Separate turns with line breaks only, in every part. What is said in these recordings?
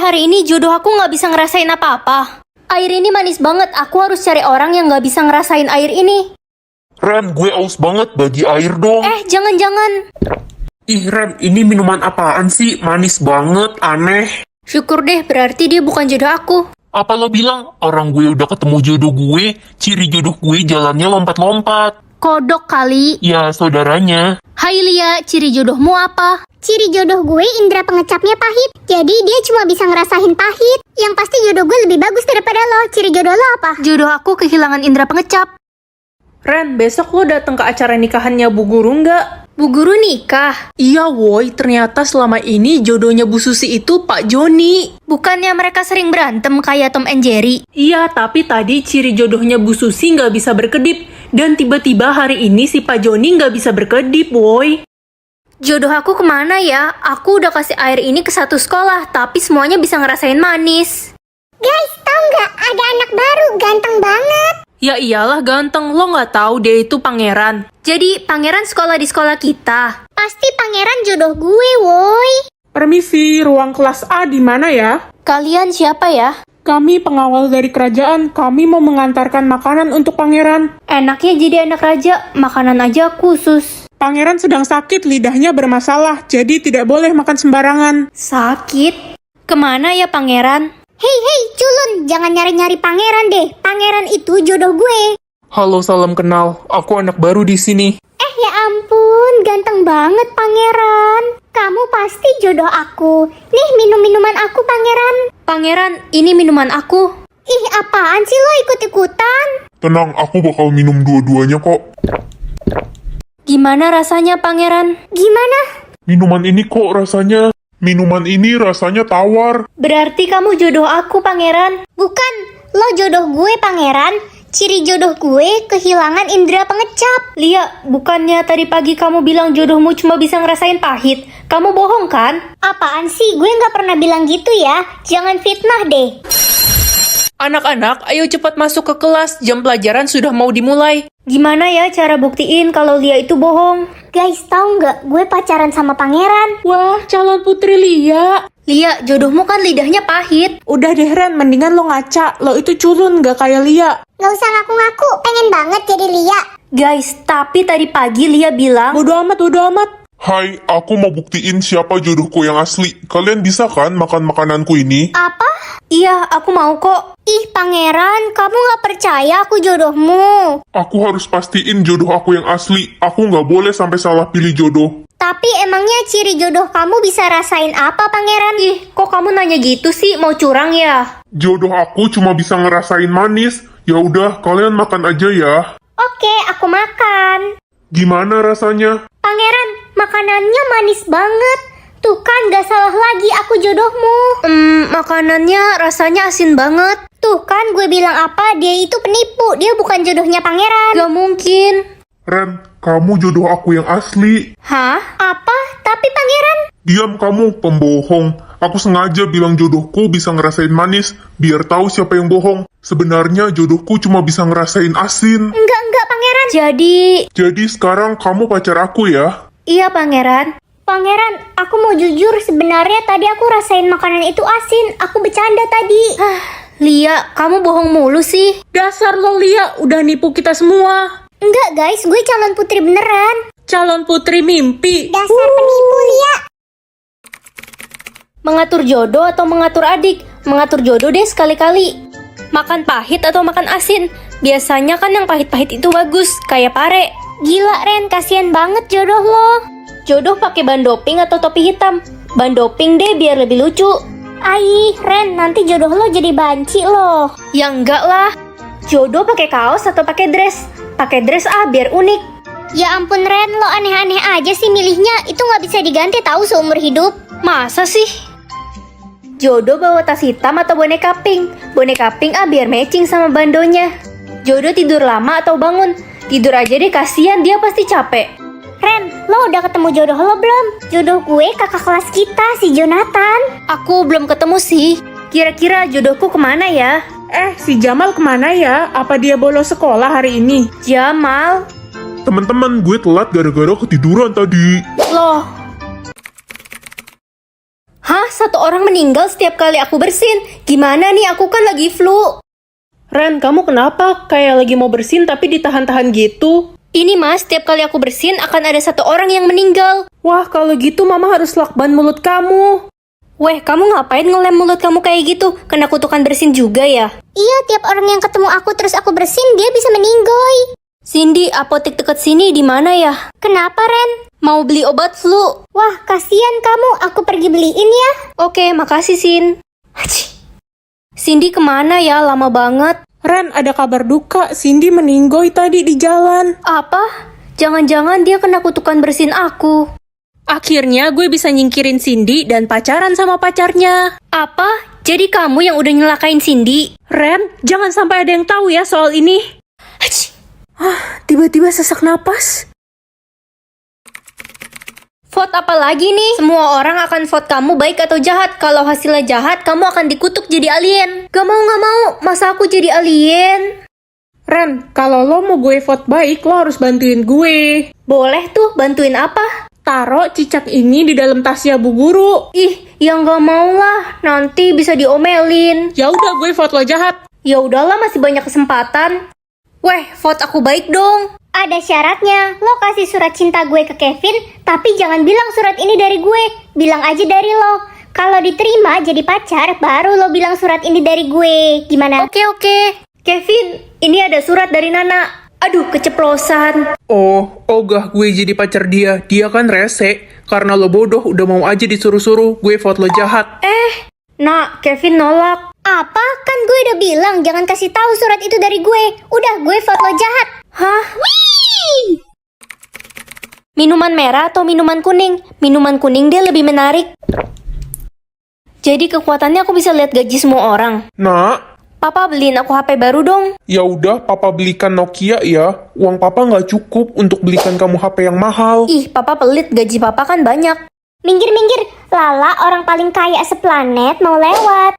hari ini jodoh aku nggak bisa ngerasain apa-apa. Air ini manis banget, aku harus cari orang yang nggak bisa ngerasain air ini.
Rem, gue aus banget, bagi air dong.
Jangan-jangan.
Ih Rem, ini minuman apaan sih? Manis banget, aneh.
Syukur deh, berarti dia bukan jodoh aku.
Apa lo bilang? Orang gue udah ketemu jodoh gue, ciri jodoh gue jalannya lompat-lompat.
Kodok kali.
Ya, saudaranya.
Hai Lia, ciri jodohmu apa?
Ciri jodoh gue indera pengecapnya pahit. Jadi dia cuma bisa ngerasain pahit. Yang pasti jodoh gue lebih bagus daripada lo. Ciri jodoh lo apa?
Jodoh aku kehilangan indera pengecap.
Ren, besok lo datang ke acara nikahannya Bu Guru nggak?
Bu Guru nikah?
Iya woi, ternyata selama ini jodohnya Bu Susi itu Pak Joni.
Bukannya mereka sering berantem kayak Tom and Jerry?
Iya, tapi tadi ciri jodohnya Bu Susi nggak bisa berkedip. Dan tiba-tiba hari ini si Pak Joni nggak bisa berkedip woi.
Jodoh aku kemana ya? Aku udah kasih air ini ke satu sekolah, tapi semuanya bisa ngerasain manis.
Guys, tau nggak? Ada anak baru, ganteng banget.
Ya iyalah ganteng, lo nggak tahu dia itu pangeran.
Jadi pangeran sekolah di sekolah kita.
Pasti pangeran jodoh gue, woi.
Permisi, ruang kelas A di mana ya?
Kalian siapa ya?
Kami pengawal dari kerajaan. Kami mau mengantarkan makanan untuk pangeran.
Enaknya jadi anak raja, makanan aja khusus.
Pangeran sedang sakit, lidahnya bermasalah, jadi tidak boleh makan sembarangan.
Sakit? Kemana ya pangeran?
Hei, culun, jangan nyari-nyari pangeran deh. Pangeran itu jodoh gue.
Halo, salam kenal. Aku anak baru di sini.
Ya ampun, ganteng banget pangeran. Kamu pasti jodoh aku. Nih minum-minuman aku pangeran.
Pangeran, ini minuman aku.
Ih, apaan sih lo ikut-ikutan?
Tenang, aku bakal minum dua-duanya kok.
Gimana rasanya pangeran?
Gimana?
Minuman ini rasanya tawar.
Berarti kamu jodoh aku pangeran.
Bukan, lo jodoh gue pangeran. Ciri jodoh gue kehilangan indera pengecap.
Lia, bukannya tadi pagi kamu bilang jodohmu cuma bisa ngerasain pahit? Kamu bohong kan?
Apaan sih? Gue nggak pernah bilang gitu ya. Jangan fitnah deh.
Anak-anak, ayo cepat masuk ke kelas, jam pelajaran sudah mau dimulai.
Gimana ya cara buktiin kalau Lia itu bohong?
Guys, tahu nggak? Gue pacaran sama pangeran.
Wah, calon putri Lia.
Lia, jodohmu kan lidahnya pahit.
Udah deh Ren, mendingan lo ngaca. Lo itu culun, gak kayak Lia.
Nggak usah ngaku-ngaku, pengen banget jadi Lia.
Guys, tapi tadi pagi Lia bilang...
Bodo amat.
Hai, aku mau buktiin siapa jodohku yang asli. Kalian bisa kan makan makananku ini?
Apa?
Iya, aku mau kok.
Ih, pangeran, kamu nggak percaya aku jodohmu.
Aku harus pastiin jodoh aku yang asli. Aku nggak boleh sampai salah pilih jodoh.
Tapi emangnya ciri jodoh kamu bisa rasain apa, pangeran?
Ih, kok kamu nanya gitu sih? Mau curang ya?
Jodoh aku cuma bisa ngerasain manis. Ya udah, kalian makan aja ya.
Oke, aku makan.
Gimana rasanya?
Pangeran, makanannya manis banget. Tuh kan, gak salah lagi aku jodohmu.
Makanannya rasanya asin banget.
Tuh kan, gue bilang apa? Dia itu penipu. Dia bukan jodohnya pangeran.
Gak mungkin.
Ren, kamu jodoh aku yang asli.
Hah?
Apa? Tapi pangeran...
Diam kamu, pembohong. Aku sengaja bilang jodohku bisa ngerasain manis, biar tahu siapa yang bohong. Sebenarnya jodohku cuma bisa ngerasain asin.
Enggak, pangeran.
Jadi sekarang kamu pacar aku ya?
Iya, pangeran.
Pangeran, aku mau jujur. Sebenarnya tadi aku rasain makanan itu asin. Aku bercanda tadi.
Lia, kamu bohong mulu sih.
Dasar lo Lia, udah nipu kita semua.
Enggak, guys. Gue calon putri beneran.
Calon putri mimpi.
Dasar penipu, Lia.
Mengatur jodoh atau mengatur adik? Mengatur jodoh deh sekali-kali. Makan pahit atau makan asin? Biasanya kan yang pahit-pahit itu bagus, kayak pare.
Gila, Ren. Kasian banget jodoh lo.
Jodoh pakai ban doping atau topi hitam? Ban doping deh biar lebih lucu.
Aih, Ren. Nanti jodoh lo jadi banci loh.
Ya enggak lah. Jodoh pakai kaos atau pakai dress? Pakai dress biar unik.
Ya ampun, Ren. Lo aneh-aneh aja sih milihnya. Itu nggak bisa diganti tahu seumur hidup.
Masa sih? Jodoh bawa tas hitam atau boneka pink? Boneka pink biar matching sama bandonya. Jodoh tidur lama atau bangun? Tidur aja deh, kasihan dia pasti capek.
Ren, lo udah ketemu jodoh lo belum? Jodoh gue kakak kelas kita, si Jonathan.
Aku belum ketemu sih. Kira-kira jodohku kemana ya?
Si Jamal kemana ya? Apa dia bolos sekolah hari ini?
Jamal?
Teman-teman, gue telat gara-gara ketiduran tadi.
Loh. Hah? 1 satu orang meninggal setiap kali aku bersin. Gimana nih, aku kan lagi flu.
Ren, kamu kenapa? Kayak lagi mau bersin tapi ditahan-tahan gitu.
Ini mas, setiap kali aku bersin akan ada satu orang yang meninggal.
Wah, kalau gitu mama harus lakban mulut kamu.
Weh, kamu ngapain ngelem mulut kamu kayak gitu? Kena kutukan bersin juga ya?
Iya, tiap orang yang ketemu aku terus aku bersin, dia bisa meninggoy.
Cindy, apotek deket sini di mana ya?
Kenapa, Ren?
Mau beli obat flu.
Wah, kasihan kamu. Aku pergi beliin ya.
Oke, makasih Sin. Haci. Cindy kemana ya? Lama banget.
Ren, ada kabar duka. Cindy meninggoy tadi di jalan.
Apa? Jangan-jangan dia kena kutukan bersin aku.
Akhirnya gue bisa nyingkirin Cindy dan pacaran sama pacarnya.
Apa? Jadi kamu yang udah nyelakain Cindy?
Ren, jangan sampai ada yang tahu ya soal ini.
Haci.
Tiba-tiba sesak napas.
Vote apa lagi nih? Semua orang akan vote kamu baik atau jahat. Kalau hasilnya jahat, kamu akan dikutuk jadi alien. Gak mau. Masa aku jadi alien?
Ren, kalau lo mau gue vote baik, lo harus bantuin gue.
Boleh tuh, bantuin apa?
Taruh cicak ini di dalam tasnya Bu Guru.
Ih, yang gak mau lah. Nanti bisa diomelin.
Ya udah, gue vote lo jahat.
Ya udahlah, masih banyak kesempatan. Weh, vote aku baik dong.
Ada syaratnya. Lo kasih surat cinta gue ke Kevin, tapi jangan bilang surat ini dari gue. Bilang aja dari lo. Kalau diterima jadi pacar, baru lo bilang surat ini dari gue. Gimana?
Oke. Kevin, ini ada surat dari Nana. Aduh, keceplosan.
Oh, ogah gue jadi pacar dia. Dia kan rese. Karena lo bodoh udah mau aja disuruh-suruh, gue vote lo jahat.
Nak, Kevin nolak.
Apa? Kan gue udah bilang jangan kasih tahu surat itu dari gue. Udah, gue vote lo jahat.
Hah? Minuman merah atau minuman kuning? Minuman kuning dia lebih menarik. Jadi kekuatannya aku bisa lihat gaji semua orang.
Nak,
Papa beliin aku HP baru dong.
ya udah papa belikan Nokia ya. Uang papa nggak cukup untuk belikan kamu HP yang mahal.
Ih, papa pelit, gaji papa kan banyak.
Minggir. Lala, orang paling kaya seplanet mau lewat.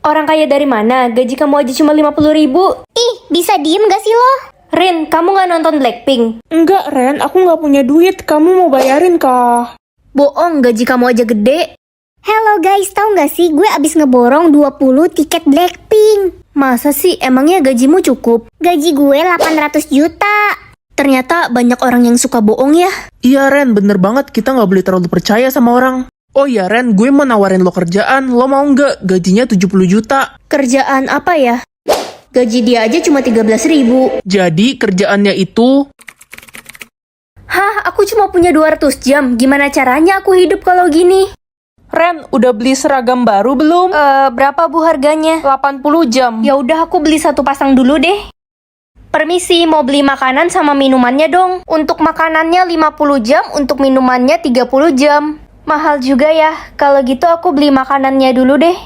Orang kaya dari mana? Gaji kamu aja cuma 50.000.
Ih, bisa diem gak sih lo?
Rin, kamu nggak nonton Blackpink?
Enggak, Ren, aku nggak punya duit. Kamu mau bayarin kah?
Bohong, gaji kamu aja gede.
Hello guys, tahu nggak sih gue abis ngeborong 20 tiket Blackpink.
Masa sih, emangnya gajimu cukup?
Gaji gue 800 juta.
Ternyata banyak orang yang suka bohong ya.
Iya Ren, bener banget kita nggak boleh terlalu percaya sama orang. Oh iya Ren, gue mau nawarin lo kerjaan. Lo mau nggak? Gajinya 70 juta.
Kerjaan apa ya? Gaji dia aja cuma 13.000.
Jadi kerjaannya itu...
Hah, aku cuma punya 200 jam. Gimana caranya aku hidup kalau gini?
Ren, udah beli seragam baru belum?
Berapa bu harganya?
80 jam.
Ya udah aku beli satu pasang dulu deh. Permisi, mau beli makanan sama minumannya dong. Untuk makanannya 50 jam, untuk minumannya 30 jam. Mahal juga ya. Kalau gitu aku beli makanannya dulu deh.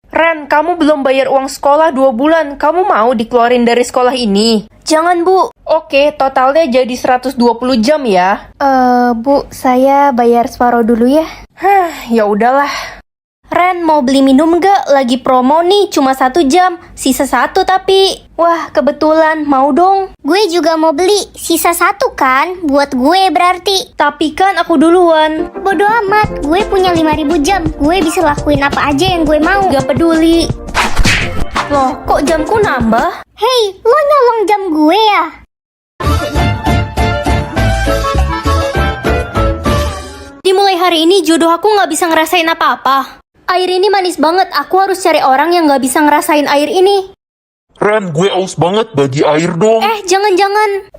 Ren, kamu belum bayar uang sekolah 2 bulan. Kamu mau dikeluarin dari sekolah ini?
Jangan bu.
Oke, totalnya jadi 120 jam ya.
Bu, saya bayar separuh dulu ya.
Hah, ya udahlah.
Ren, mau beli minum gak? Lagi promo nih, cuma 1 jam. Sisa 1 tapi. Wah, kebetulan. Mau dong.
Gue juga mau beli. Sisa 1 kan? Buat gue berarti.
Tapi kan aku duluan.
Bodo amat, gue punya 5.000 jam. Gue bisa lakuin apa aja yang gue mau.
Gak peduli. Loh, kok jamku nambah?
Hei, lo nyolong jam gue ya?
Dimulai hari ini jodoh aku gak bisa ngerasain apa-apa. Air ini manis banget, aku harus cari orang yang gak bisa ngerasain air ini.
Ren, gue aus banget, bagi air dong.
Jangan-jangan.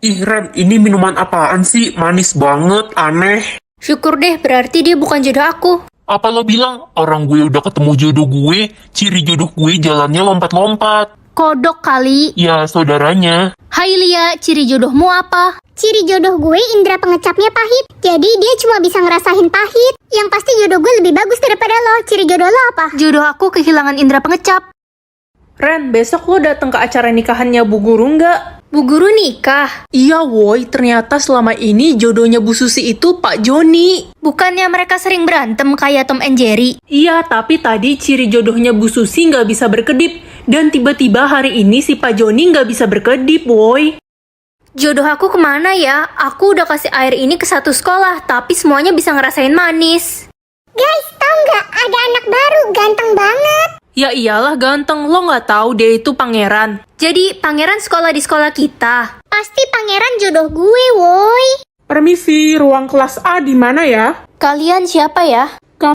Ih Ren, ini minuman apaan sih? Manis banget, aneh.
Syukur deh, berarti dia bukan jodoh aku.
Apa lo bilang? Orang gue udah ketemu jodoh gue, ciri jodoh gue jalannya lompat-lompat.
Kodok kali.
Ya, saudaranya.
Hai Lia, ciri jodohmu apa?
Ciri jodoh gue indera pengecapnya pahit. Jadi dia cuma bisa ngerasain pahit. Yang pasti jodoh gue lebih bagus daripada lo. Ciri jodoh lo apa?
Jodoh aku kehilangan indera pengecap.
Ren, besok lo datang ke acara nikahannya Bu Guru nggak?
Bu Guru nikah?
Iya woi, ternyata selama ini jodohnya Bu Susi itu Pak Joni.
Bukannya mereka sering berantem kayak Tom and Jerry?
Iya, tapi tadi ciri jodohnya Bu Susi nggak bisa berkedip. Dan tiba-tiba hari ini si Pak Joni nggak bisa berkedip woi.
Jodoh aku kemana ya? Aku udah kasih air ini ke satu sekolah, tapi semuanya bisa ngerasain manis.
Guys, tau nggak? Ada anak baru, ganteng banget.
Ya iyalah ganteng, lo nggak tahu dia itu pangeran.
Jadi pangeran sekolah di sekolah kita.
Pasti pangeran jodoh gue, woi.
Permisi, ruang kelas A di mana ya?
Kalian siapa ya?